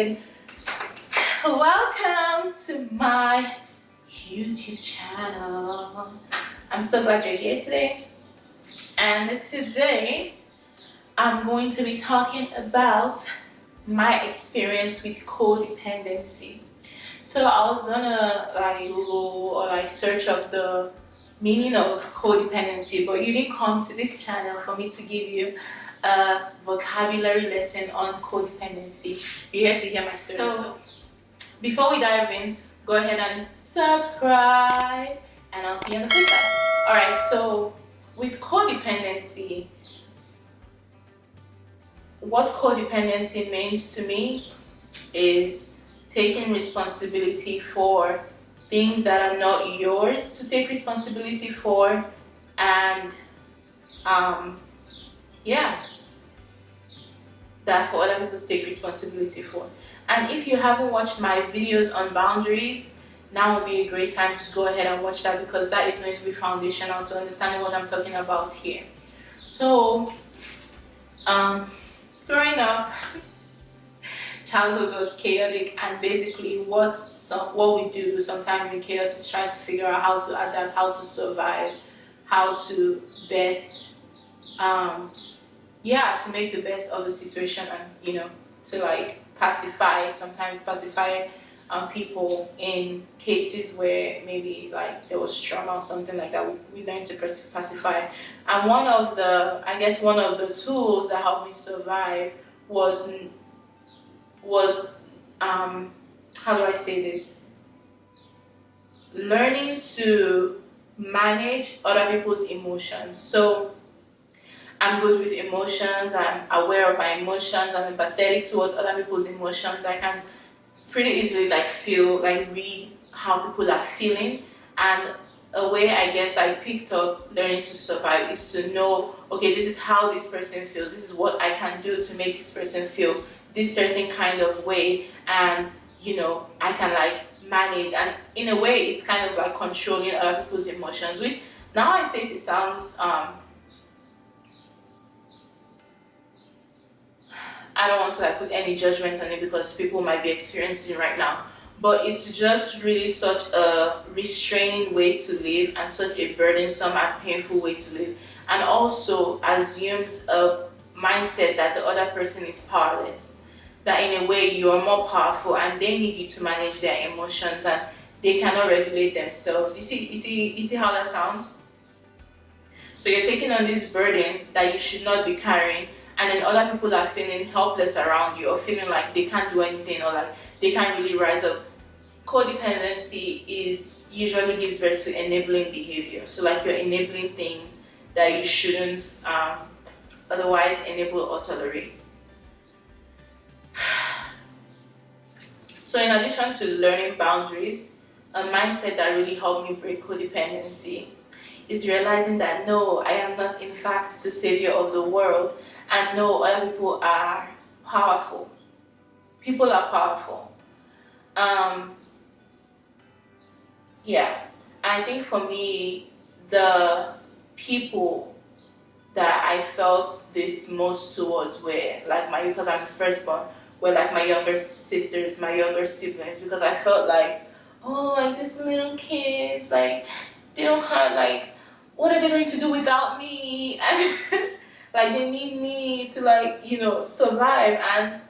started. Welcome to my YouTube channel. I'm so glad you're here today. And today I'm going to be talking about my experience with codependency. So I was gonna Google or search up the meaning of codependency, but you didn't come to this channel for me to give you a vocabulary lesson on codependency. You're here to hear my story. So before we dive in, go ahead and subscribe, and I'll see you on the flip side. Alright, so with codependency, what codependency means to me is taking responsibility for things that are not yours to take responsibility for, and that for other people to take responsibility for. And if you haven't watched my videos on boundaries, now would be a great time to go ahead and watch that, because that is going to be foundational to understanding what I'm talking about here. So growing up, childhood was chaotic, and basically what we do sometimes in chaos is try to figure out how to adapt, how to survive, how to best to make the best of the situation, and to pacify people in cases where maybe there was trauma or something like that. We learned to pacify, and one of the tools that helped me survive was how do I say this? Learning to manage other people's emotions. So I'm good with emotions, I'm aware of my emotions, I'm empathetic towards other people's emotions. I can pretty easily read how people are feeling, and a way I picked up learning to survive is to know, okay, this is how this person feels, this is what I can do to make this person feel this certain kind of way, and I can manage, and in a way it's kind of controlling other people's emotions, which now I say it sounds I don't want to put any judgment on it, because people might be experiencing it right now, but it's just really such a restraining way to live, and such a burdensome and painful way to live, and also assumes a mindset that the other person is powerless, that in a way you are more powerful and they need you to manage their emotions, and they cannot regulate themselves. You see how that sounds? So you're taking on this burden that you should not be carrying, and then other people are feeling helpless around you, or feeling like they can't do anything, or they can't really rise up. Codependency usually gives birth to enabling behavior. So you're enabling things that you shouldn't otherwise enable or tolerate. So in addition to learning boundaries, a mindset that really helped me break codependency is realizing that no, I am not in fact the savior of the world, and no, other people are powerful. People are powerful. I think for me, the people that I felt this most towards were because I'm the firstborn, were my younger sisters, my younger siblings, because I felt these little kids, they don't have what are they going to do without me? And they need me to survive. And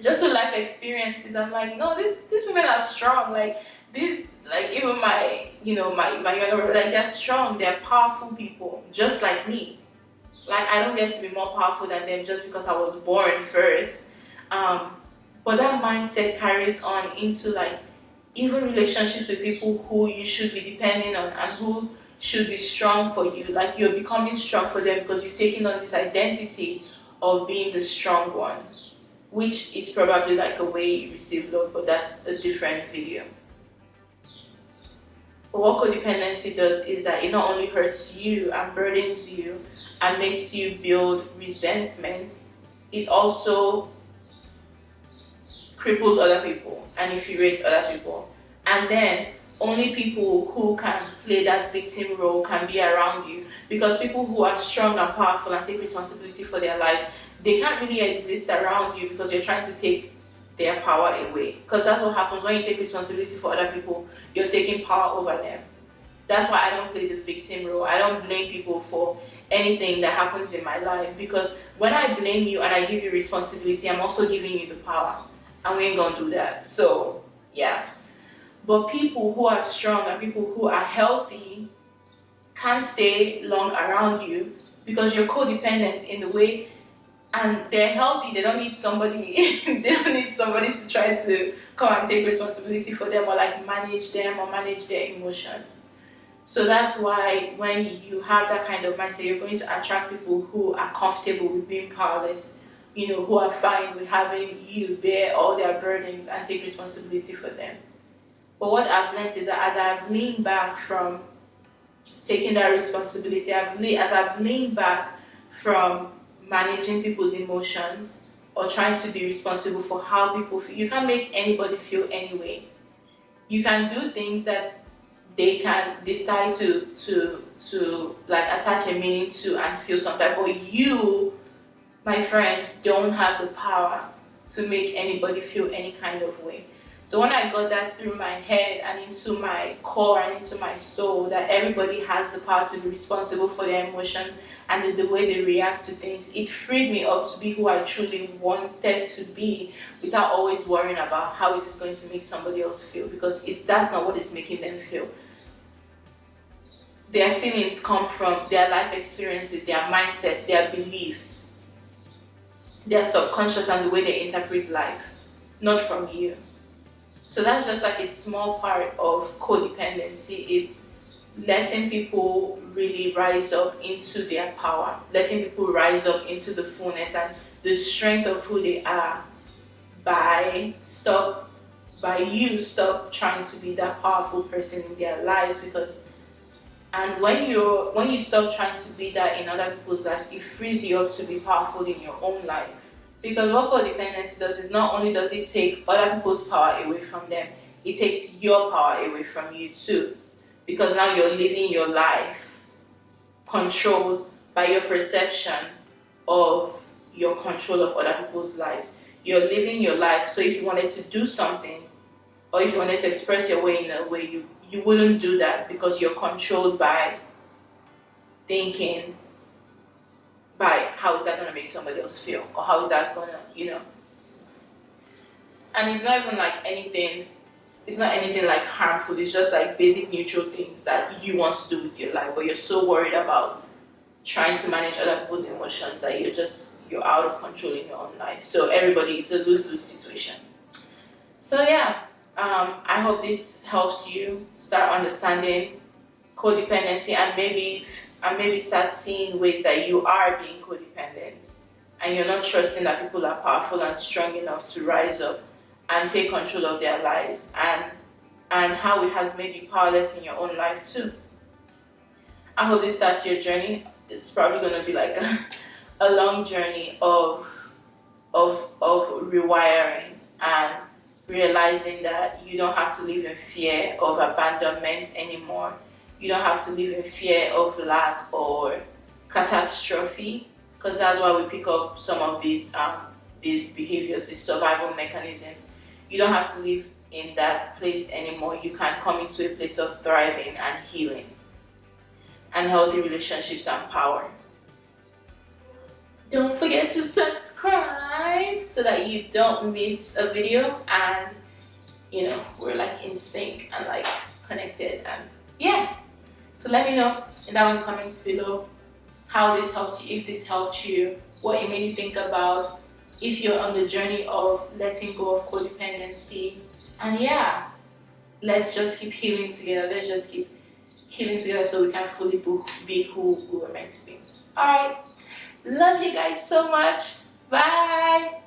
just with life experiences, I'm no, these women are strong. Even my my younger brother, they're strong, they're powerful people just like me. I don't get to be more powerful than them just because I was born first. But that mindset carries on into even relationships with people who you should be depending on, and who should be strong for you. You're becoming strong for them because you've taken on this identity of being the strong one, which is probably a way you receive love, but that's a different video. But what codependency does is that it not only hurts you and burdens you and makes you build resentment, it also cripples other people and infuriates other people. And then only people who can play that victim role can be around you, because people who are strong and powerful and take responsibility for their lives, they can't really exist around you, because you're trying to take their power away. Because that's what happens when you take responsibility for other people, you're taking power over them. That's why I don't play the victim role. I don't blame people for anything that happens in my life, because when I blame you and I give you responsibility, I'm also giving you the power, and we ain't gonna do that. So yeah. But people who are strong and people who are healthy can't stay long around you because you're codependent in the way, and they're healthy. They don't need somebody. They don't need somebody to try to come and take responsibility for them or like manage them or manage their emotions. So that's why when you have that kind of mindset, you're going to attract people who are comfortable with being powerless, who are fine with having you bear all their burdens and take responsibility for them. But what I've learned is that as I've leaned back from taking that responsibility, as I've leaned back from managing people's emotions or trying to be responsible for how people feel. You can't make anybody feel anyway. You can do things that they can decide to like attach a meaning to and feel something, but you, my friend, don't have the power to make anybody feel any kind of way. So when I got that through my head and into my core and into my soul, that everybody has the power to be responsible for their emotions and the way they react to things, it freed me up to be who I truly wanted to be without always worrying about how is this going to make somebody else feel, because that's not what is making them feel. Their feelings come from their life experiences, their mindsets, their beliefs, their subconscious and the way they interpret life, not from you. So that's just like a small part of codependency. It's letting people really rise up into their power, letting people rise up into the fullness and the strength of who they are by you stop trying to be that powerful person in their lives. And when you stop trying to be that in other people's lives, it frees you up to be powerful in your own life. Because what codependency does is not only does it take other people's power away from them, it takes your power away from you too. Because now you're living your life controlled by your perception of your control of other people's lives. You're living your life, so if you wanted to do something or if you wanted to express your way in a way, you wouldn't do that because you're controlled by thinking by how is that going to make somebody else feel, or how is that going to, and it's not even like anything, it's not anything like harmful, it's just like basic neutral things that you want to do with your life, but you're so worried about trying to manage other people's emotions that you're out of control in your own life. So everybody, it's a lose-lose situation. So yeah, I hope this helps you start understanding codependency and maybe start seeing ways that you are being codependent and you're not trusting that people are powerful and strong enough to rise up and take control of their lives, and how it has made you powerless in your own life too. I hope this starts your journey. It's probably going to be like a long journey of rewiring and realizing that you don't have to live in fear of abandonment anymore. You don't have to live in fear of lack or catastrophe, because that's why we pick up some of these behaviors, these survival mechanisms. You don't have to live in that place anymore. You can come into a place of thriving and healing and healthy relationships and power. Don't forget to subscribe so that you don't miss a video, and we're like in sync and like connected, and yeah. So let me know in the comments below how this helps you, if this helped you, what it made you think about, if you're on the journey of letting go of codependency. And yeah, let's just keep healing together. Let's just keep healing together so we can fully be who we were meant to be. Alright, love you guys so much. Bye.